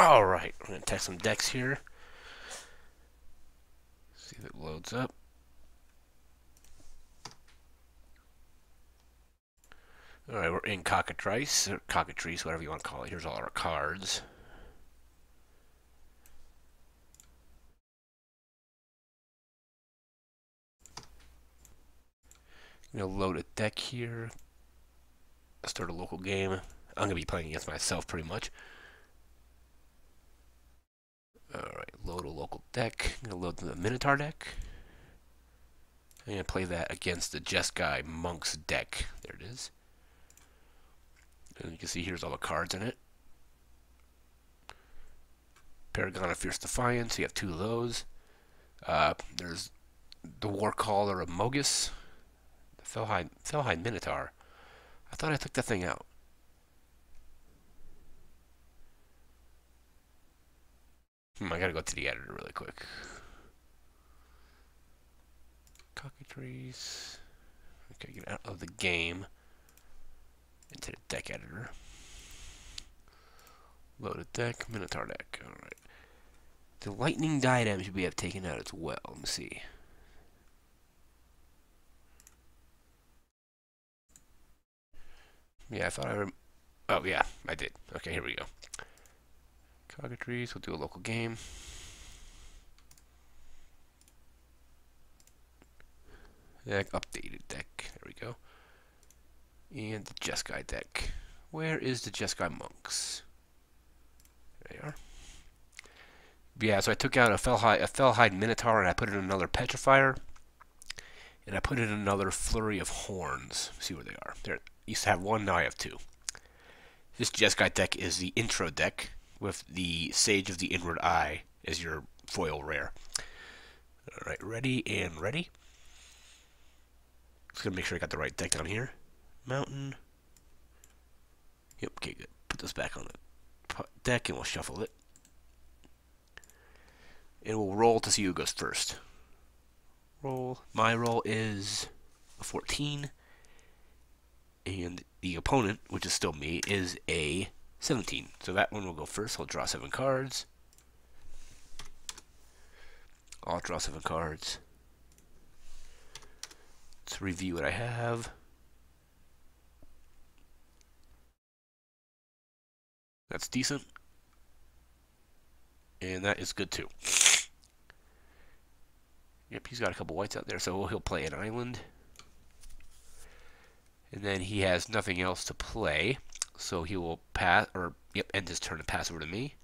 Alright, I'm going to test some decks here. See if it loads up. Alright, we're in Cockatrice, or Cockatrice, whatever you want to call it. Here's all our cards. I'm going to load a deck here. Start a local game. I'm going to be playing against myself pretty much. Alright, load a local deck. I'm going to load the Minotaur deck. I'm going to play that against the Jeskai Monks deck. There it is. And you can see here's all the cards in it. Paragon of Fierce Defiance, you have two of those. There's the Warcaller of Mogus. The Fellhide Minotaur. I thought I took that thing out. I gotta go to the editor really quick. Cockatrice. Okay, get out of the game. Into the deck editor. Load a deck, Minotaur deck. Alright. The lightning diadem should be taken out as well. Let me see. Yeah, I thought I oh yeah, I did. Okay, here we go. Cockatrice, we'll do a local game. Deck, updated deck. There we go. And the Jeskai deck. Where is the Jeskai Monks? There they are. Yeah, so I took out a Fellhide Minotaur and I put in another Petrifier. And I put in another Flurry of Horns. See where they are. There. Used to have one, now I have two. This Jeskai deck is the intro deck with the Sage of the Inward Eye as your foil rare. Alright, ready and ready. Just gonna make sure I got the right deck down here. Mountain. Yep, okay, good. Put this back on the deck and we'll shuffle it. And we'll roll to see who goes first. Roll. My roll is a 14. And the opponent, which is still me, is a 17. So that one will go first. I'll draw 7 cards. I'll draw 7 cards. Let's review what I have. That's decent. And that is good too. Yep, he's got a couple whites out there, so he'll play an island. And then he has nothing else to play, so he will pass, or yep, end his turn and pass over to me.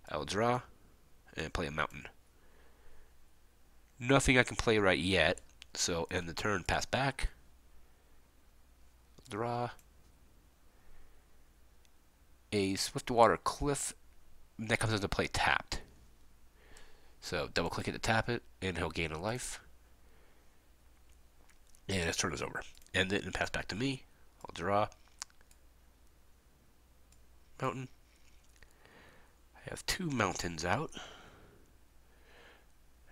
I will draw and play a mountain. Nothing I can play right yet, so end the turn, pass back. Draw. A Swiftwater Cliff, and that comes into play tapped. So double click it to tap it, and he'll gain a life. And his turn is over. End it and pass back to me. I'll draw. Mountain. I have 2 mountains out. I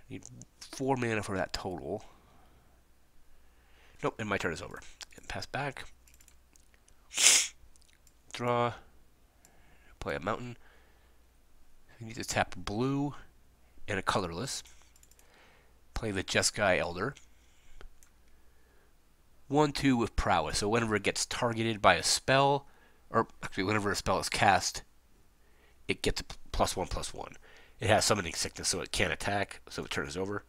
need 4 mana for that total. Nope, and my turn is over. And pass back. Draw. Play a mountain. I need to tap blue and a colorless. Play the Jeskai Elder. 1/2 with prowess. So whenever it gets targeted by a spell, or actually whenever a spell is cast, it gets a +1/+1. It has summoning sickness, so it can't attack, so it turns over.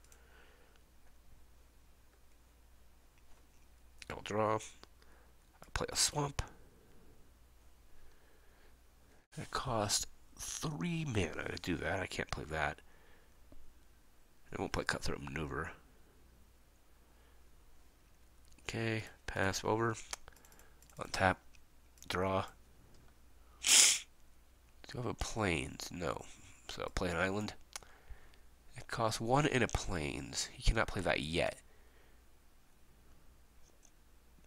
I'll draw. I'll play a swamp. It costs 3 mana to do that. I can't play that. I won't play Cutthroat Maneuver. Okay, pass over. Untap. Draw. Do I have a plains? No. So play an island. It costs 1 in a plains. He cannot play that yet.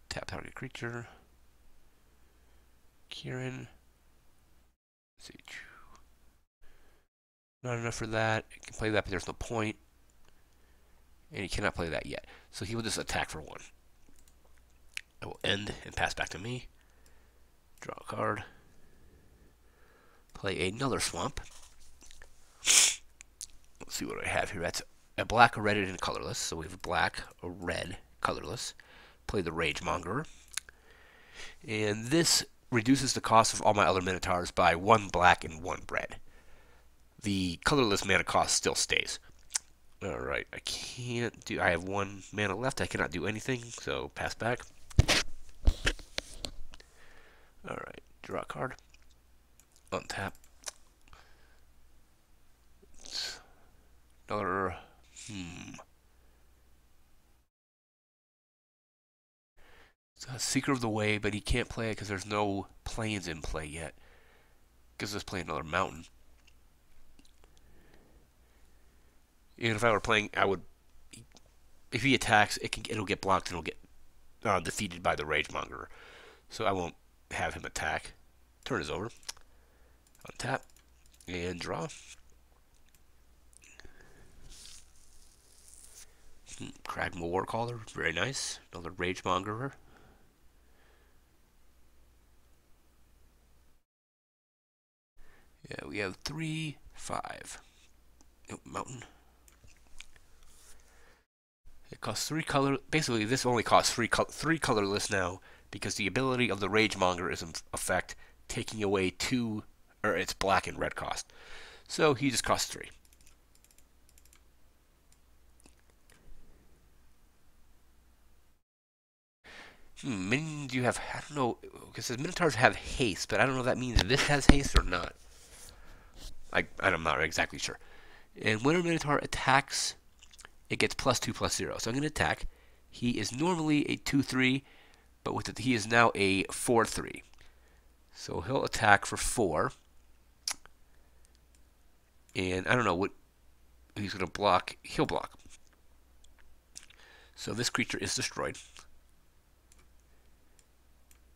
Tap target creature. Kieran. Let's see. Not enough for that. He can play that, but there's no point. And he cannot play that yet. So he will just attack for 1. I will end and pass back to me. Draw a card. Play another swamp. Let's see what I have here. That's a black, a red, and a colorless. So we have a black, a red, colorless. Play the Ragemonger. And this reduces the cost of all my other Minotaurs by 1 black and 1 red. The colorless mana cost still stays. Alright, I have 1 mana left. I cannot do anything, so pass back. Alright, draw a card. Untap. Another, It's a Seeker of the Way, but he can't play it because there's no plains in play yet. Gives us play another mountain. And if I were playing, I would. If he attacks, it'll get blocked and it'll get defeated by the Ragemonger. So I won't have him attack. Turn is over. Untap and draw. Kragma Warcaller, very nice. Another Ragemonger. Yeah, we have 3, 5. Oh, mountain. It costs 3 color. Basically, this only costs 3 colorless now because the ability of the Ragemonger is in effect taking away 2, or its black and red cost. So he just costs 3. Do you have? I don't know. Because the Minotaurs have haste, but I don't know if that means this has haste or not. I'm not exactly sure. And when a Minotaur attacks, it gets +2/+0. So I'm going to attack. He is normally a 2/3, but with it, he is now a 4/3. So he'll attack for 4. And I don't know what he's going to block. He'll block. So this creature is destroyed.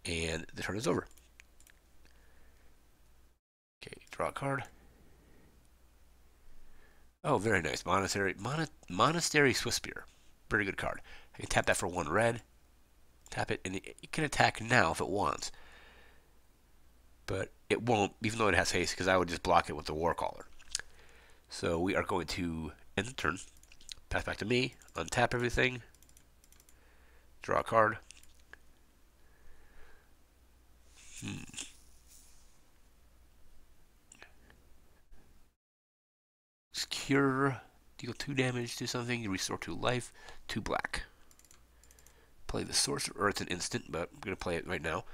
And the turn is over. Okay, draw a card. Oh, very nice. Monastery Swiftspear. Very good card. I can tap that for 1 red. Tap it, and it can attack now if it wants. But it won't, even though it has haste, because I would just block it with the Warcaller. So we are going to end the turn. Pass back to me. Untap everything. Draw a card. Secure. Deal 2 damage to something. You restore 2 life. 2 black. Play the Sorcerer, or it's an instant, but I'm going to play it right now.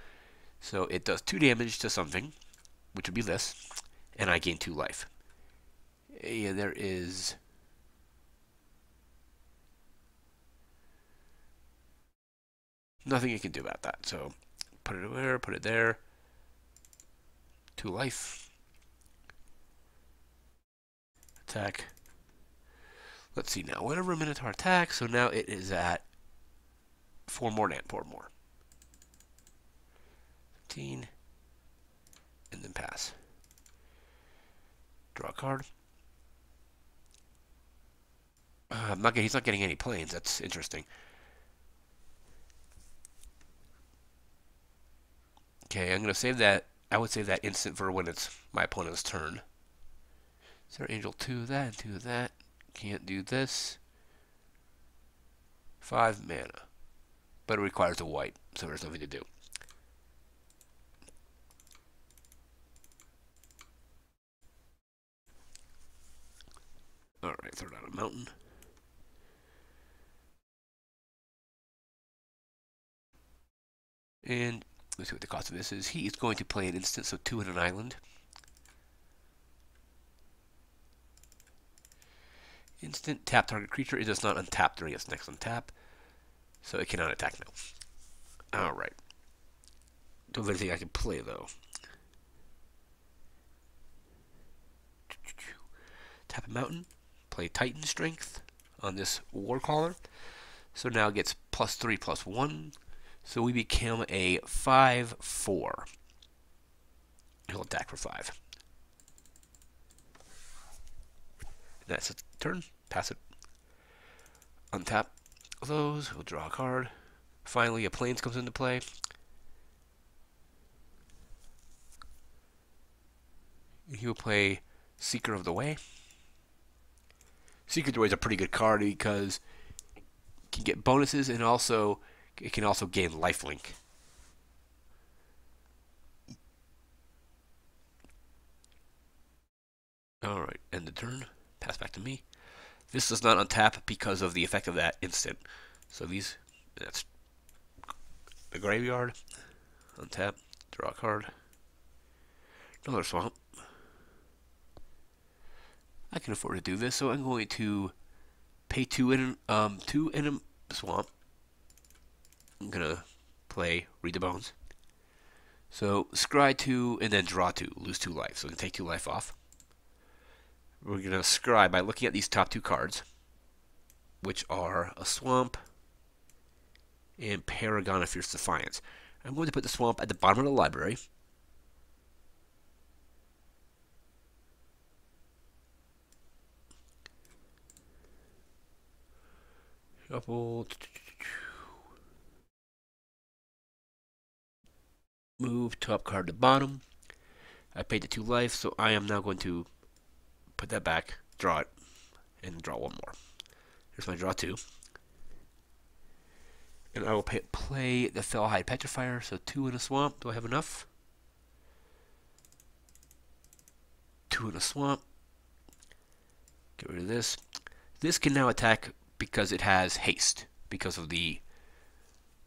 So it does 2 damage to something, which would be this, and I gain 2 life. Yeah, there is nothing you can do about that. So put it there, put it there. 2 life. Attack. Let's see now. Whenever a Minotaur attacks, so now it is at 4 more. 15. And then pass. Draw a card. He's not getting any planes. That's interesting. Okay, I'm going to save that. I would save that instant for when it's my opponent's turn. Is there Angel 2 that, 2 that? Can't do this. 5 mana. But it requires a white, so there's nothing to do. Alright, throw down a mountain. And let's see what the cost of this is. He is going to play an instant, so 2 in an island. Instant, tap target creature. It does not untap during its next untap, so it cannot attack now. Alright. Don't have anything I can play, though. Tap a mountain. Play Titan Strength on this Warcaller. So now it gets +3/+1. So we become a 5/4. He'll attack for 5. That's its turn. Pass it. Untap those. We'll draw a card. Finally, a plains comes into play. He will play Seeker of the Way. Secret Doorway is a pretty good card because it can get bonuses and also it can also gain lifelink. Alright, end the turn. Pass back to me. This does not untap because of the effect of that instant. So that's the graveyard. Untap, draw a card. Another swamp. I can afford to do this, so I'm going to pay two in a swamp. I'm gonna play Read the Bones. So scry 2 and then draw 2, lose 2 life. So we can take 2 life off. We're gonna scry by looking at these top 2 cards, which are a swamp and Paragon of Fierce Defiance. I'm going to put the swamp at the bottom of the library. Shuffle. Move top card to bottom. I paid the 2 life, so I am now going to put that back, draw it, and draw 1 more. Here's my draw 2. And I will play the Fellhide Petrifier, so 2 in a swamp. Do I have enough? 2 in a swamp. Get rid of this. This can now attack because it has haste, because of the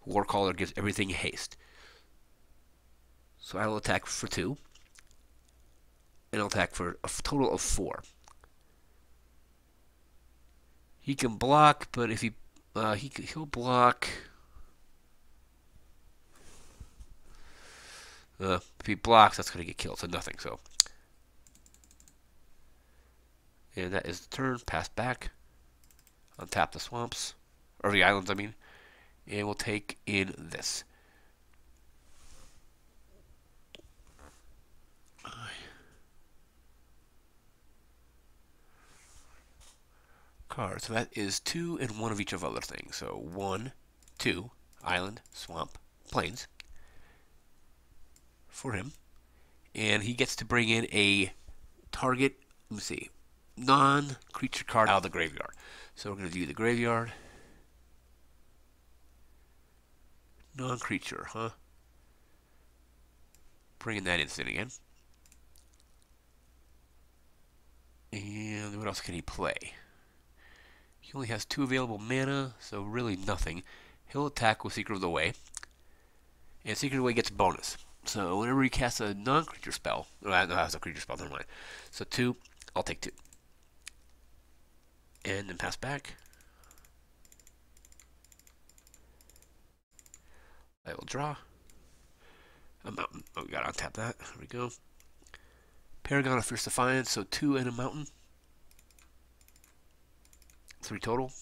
Warcaller gives everything haste. So I will attack for 2, and I'll attack for a total of 4. He can block, but if he'll block. If he blocks, that's going to get killed, so nothing. So, and that is the turn. Pass back. Untap the swamps, or the islands, I mean, and we'll take in this. Card. So that is 2 and 1 of each of other things. So 1, 2, island, swamp, plains for him. And he gets to bring in a target, let me see, non-creature card out of the graveyard. So we're going to view the graveyard. Non-creature, huh? Bringing that instant again. And what else can he play? He only has 2 available mana, so really nothing. He'll attack with Secret of the Way. And Secret of the Way gets bonus. So whenever he casts a non-creature spell, no, that's a creature spell, never mind. So 2, I'll take 2. And then pass back. I will draw a mountain. Oh, we gotta untap that. There we go. Paragon of Fierce Defiance, so 2 and a mountain. 3 total.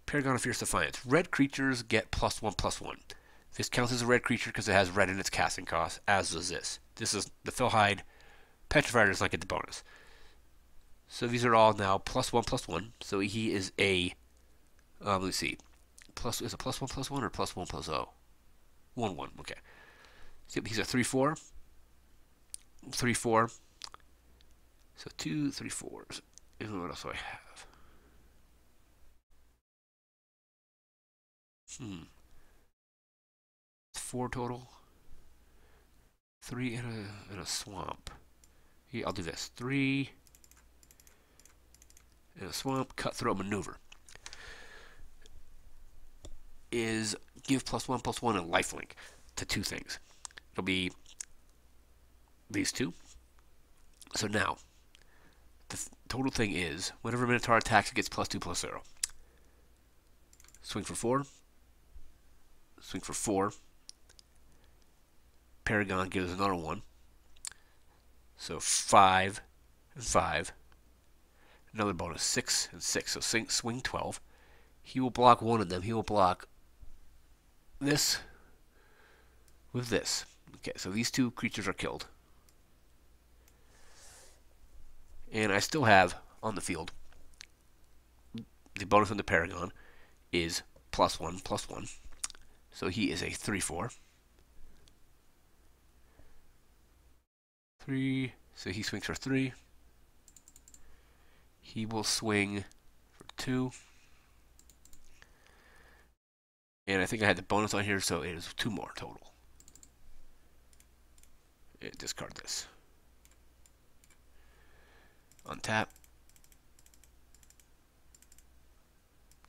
Paragon of Fierce Defiance. Red creatures get +1/+1. This counts as a red creature because it has red in its casting cost, as does this. This is the Fellhide Petrifier does not get the bonus. So these are all now +1/+1. So he is a let's see. Is it +1/+1 or +1/+0? 1/1, okay. So he's a 3/4. 3/4. So 2 3/4s. And what else do I have? 4 total. 3 in a swamp. Here, I'll do this. 3 in a swamp. Cutthroat Maneuver is give +1/+1 and lifelink to 2 things. It'll be these 2. So now the total thing is whenever Minotaur attacks, it gets +2/+0. Swing for 4. Swing for 4. Paragon gives another 1. So 5 and 5. Another bonus 6 and 6. So swing 12. He will block 1 of them. He will block this with this. Okay, so these 2 creatures are killed. And I still have on the field the bonus on the Paragon is +1/+1. So he is a 3/4. 3. So he swings for 3. He will swing for 2. And I think I had the bonus on here, so it is 2 more total. And discard this. Untap.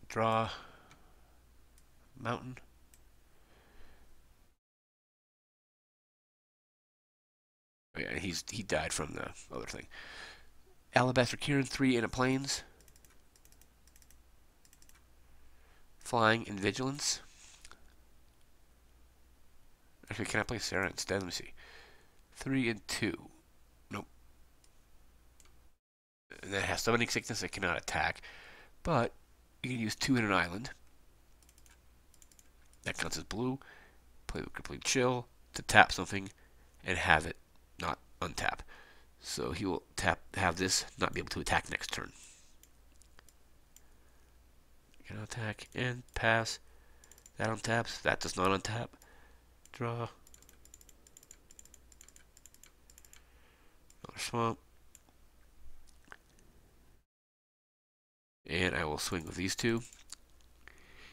Draw. Mountain. Oh yeah, he died from the other thing. Alabaster Kieran, 3 in a plains. Flying and vigilance. Actually, can I play Sarah instead? Let me see. 3 and 2. Nope. And that has summoning sickness. It cannot attack. But you can use 2 in an island. That counts as blue. Play with complete chill to tap something and have it not untap. So he will have this not be able to attack next turn. Can attack and pass. That untaps. That does not untap. Draw. Another swamp. And I will swing with these 2.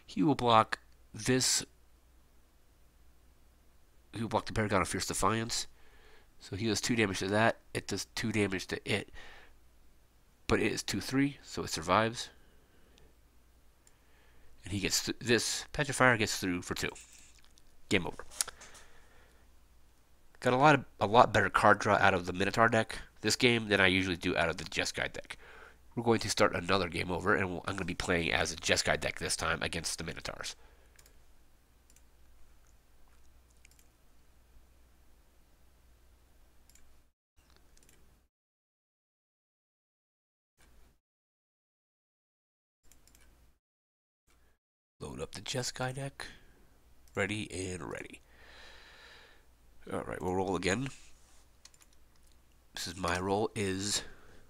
He will block this. He will block the Paragon of Fierce Defiance. So he does 2 damage to that. It does 2 damage to it. But it is 2/3, so it survives. And he gets this. Petrifier gets through for 2. Game over. Got a lot better card draw out of the Minotaur deck this game than I usually do out of the Jeskai deck. We're going to start another game over, and I'm going to be playing as a Jeskai deck this time against the Minotaurs. Load up the Jeskai deck. Ready and ready. Alright, we'll roll again. This is my roll is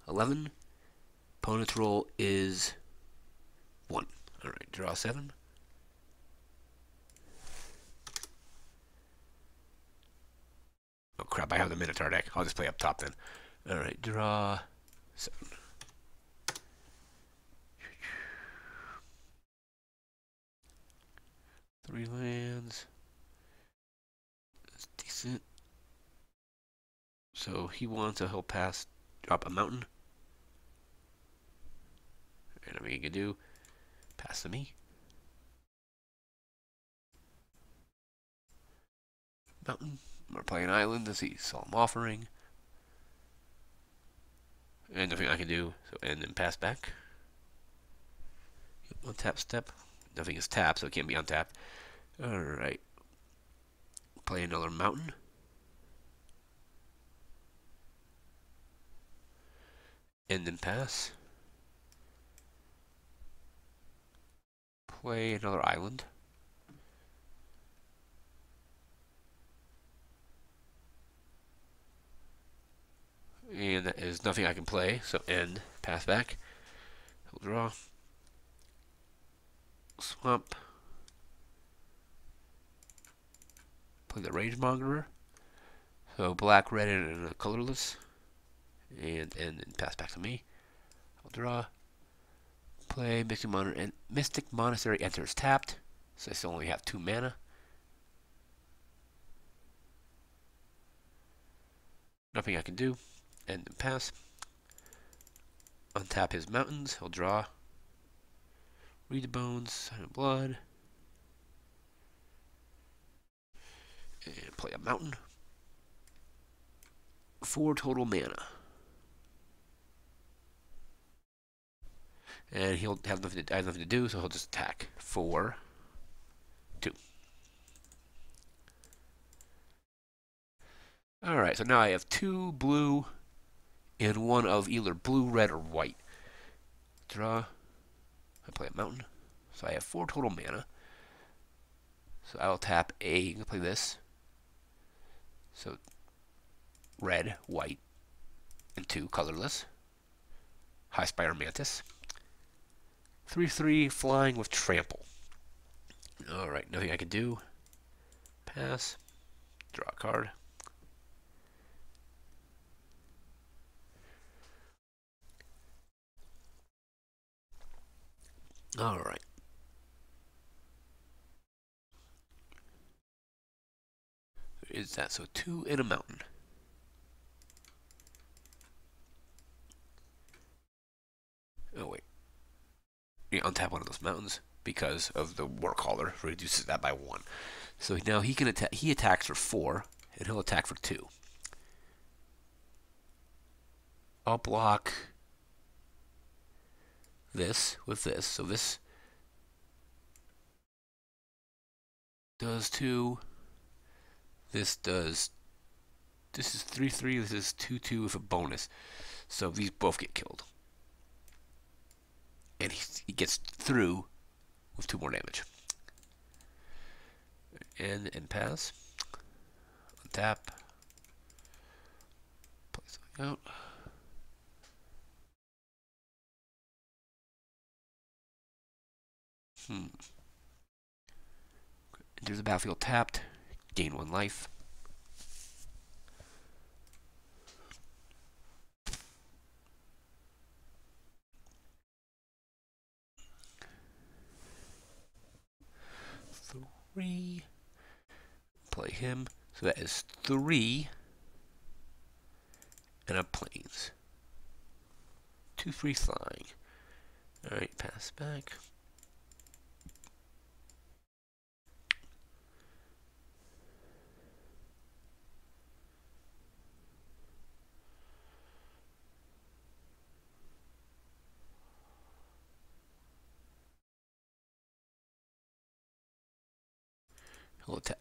11. Opponent's roll is 1. Alright, draw 7. Oh crap, I have the Minotaur deck. I'll just play up top then. Alright, draw 7. Three lands. That's decent. So he wants a he'll pass, drop a mountain. And what you can do, pass to me. Mountain. I'm gonna play an island to see Solemn Offering. And nothing I can do, so and then pass back. Untap step. Nothing is tapped, so it can't be untapped. Alright. Play another mountain. And then pass. Play another island. And that is nothing I can play, so end, pass back. He'll draw. Swamp. Play the Rage Mongerer. So black, red, and a colorless. And pass back to me. I'll draw. Play Mystic Monastery enters tapped. So I still only have 2 mana. Nothing I can do. And then pass. Untap his mountains. He'll draw. Read the Bones. Sign of Blood. And play a mountain. 4 total mana. And he'll have nothing to, I have nothing to do, so he'll just attack for 2. Alright, so now I have 2 blue and 1 of either blue, red, or white. Draw. I play a mountain. So I have 4 total mana. So I will tap a, play this. So red, white, and 2 colorless. High Spire Mantis. 3/3 flying with trample. Alright, nothing I can do. Pass. Draw a card. Alright. Is that so? 2 and a mountain. Oh wait. You untap one of those mountains because of the war caller reduces that by 1. So now he can attack. He attacks for 4, and he'll attack for 2. I'll block this with this. So this does 2. This does. This is 3/3. This is 2/2 with a bonus. So these both get killed. And he gets through with 2 more damage. And pass. Untap. Play something out. Enter the battlefield tapped. Gain 1 life. Three. Play him. So that is 3. And a planes. 2/3 flying. Alright, pass back.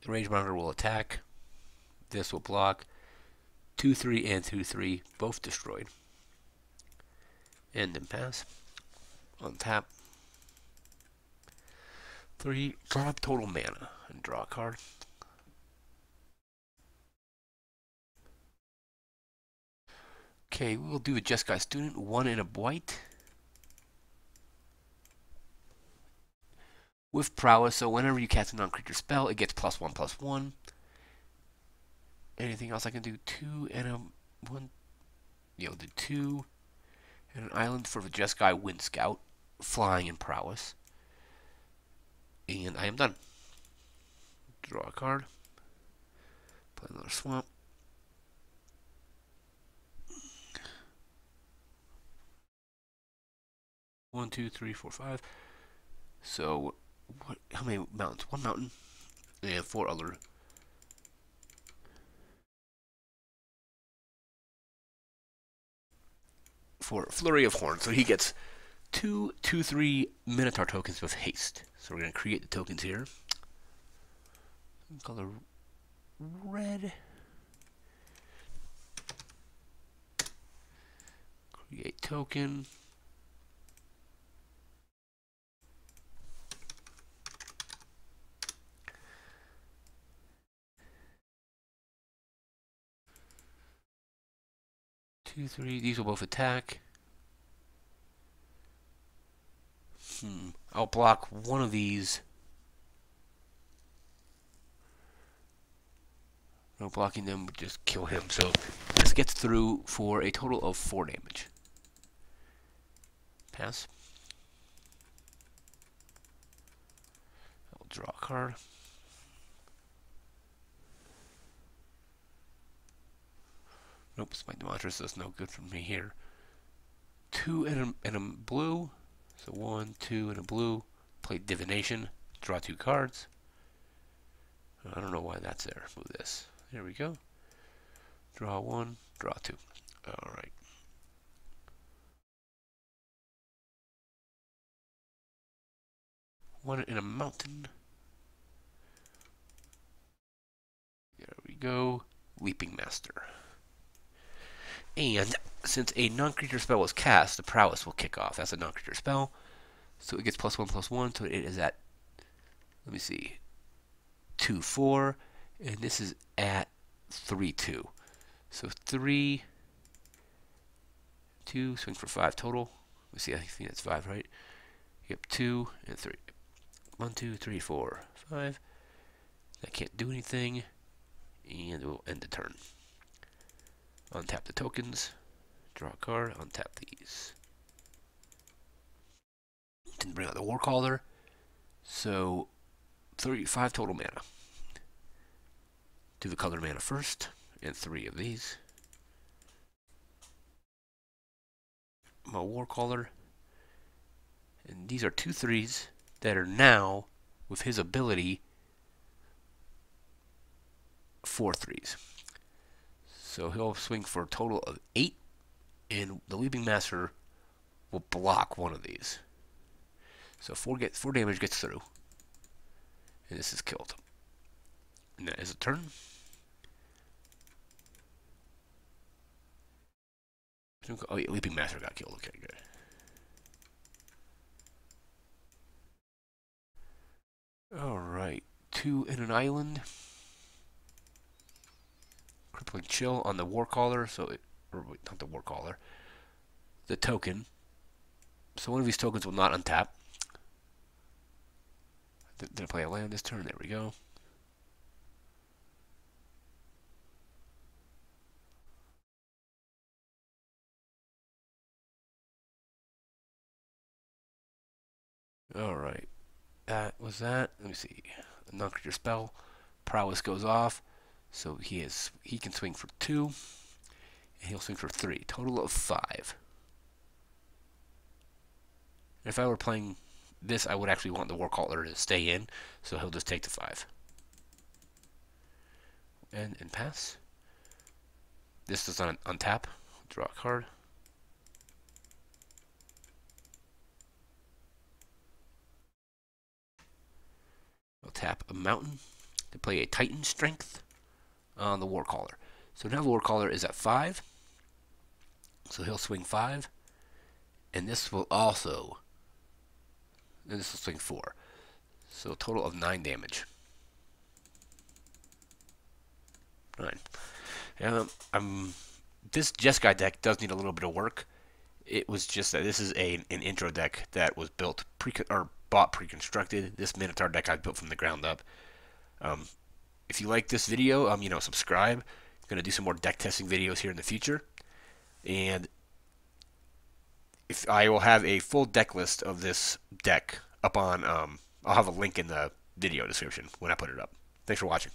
Range monitor will attack. This will block. 2/3 and 2/3, both destroyed. And then pass. Untap. 3. Draw total mana and draw a card. Okay, we will do a Jeskai student. 1 in a white. With prowess, so whenever you cast a non-creature spell, it gets +1/+1. Anything else I can do? 2 and a 1. The 2 and an island for the Jeskai Wind Scout, flying and prowess. And I am done. Draw a card. Play another swamp. One, 2, 3, 4, 5. So, how many mountains? 1 mountain and 4 other. For Flurry of Horns. So he gets 2 2/3 Minotaur tokens with haste. So we're going to create the tokens here. Color red. Create token. Two, 3. These will both attack. I'll block one of these. No blocking them would just kill him. So this gets through for a total of 4 damage. Pass. I'll draw a card. Nope, it's my Demontress, so it's no good for me here. 2 and a blue. So 1, 2, and a blue. Play Divination. Draw 2 cards. I don't know why that's there. Move this. There we go. Draw 1, draw 2. Alright. One in a mountain. There we go. Leaping Master. And since a non-creature spell was cast, the prowess will kick off. That's a non-creature spell. So it gets +1/+1. So it is at, let me see, 2/4. And this is at 3/2. So 3, 2, swing for 5 total. Let me see, I think that's 5, right? Yep, 2 and 3. 1, 2, 3, 4, 5. That can't do anything. And we'll end the turn. Untap the tokens. Draw a card. Untap these. Didn't bring out the Warcaller. So 35 total mana. Do the color mana first, and 3 of these. My Warcaller. And these are 2 3s that are now, with his ability, 4 3s. So he'll swing for a total of 8, and the Leaping Master will block one of these. So 4 damage gets through, and this is killed. And that is a turn. Oh yeah, Leaping Master got killed. Okay, good. Alright, 2 in an island. Crippling Chill on the Warcaller, so it, or not the Warcaller, the token. So one of these tokens will not untap. Did I play a land this turn? There we go. Alright, that was that. Let me see. A non-creature spell. Prowess goes off. So he can swing for 2, and he'll swing for 3. Total of 5. If I were playing this, I would actually want the Warcaller to stay in, so he'll just take the 5. And pass. This does not untap. Draw a card. I'll tap a mountain to play a Titan Strength on the Warcaller. So now the Warcaller is at 5. So he'll swing 5. And this will also, and this will swing 4. So a total of 9 damage. 9. This Jeskai deck does need a little bit of work. It was just that this is an intro deck that was built bought pre-constructed. This Minotaur deck I built from the ground up. If you like this video, subscribe. I'm gonna do some more deck testing videos here in the future, and if I will have a full deck list of this deck up on, I'll have a link in the video description when I put it up. Thanks for watching.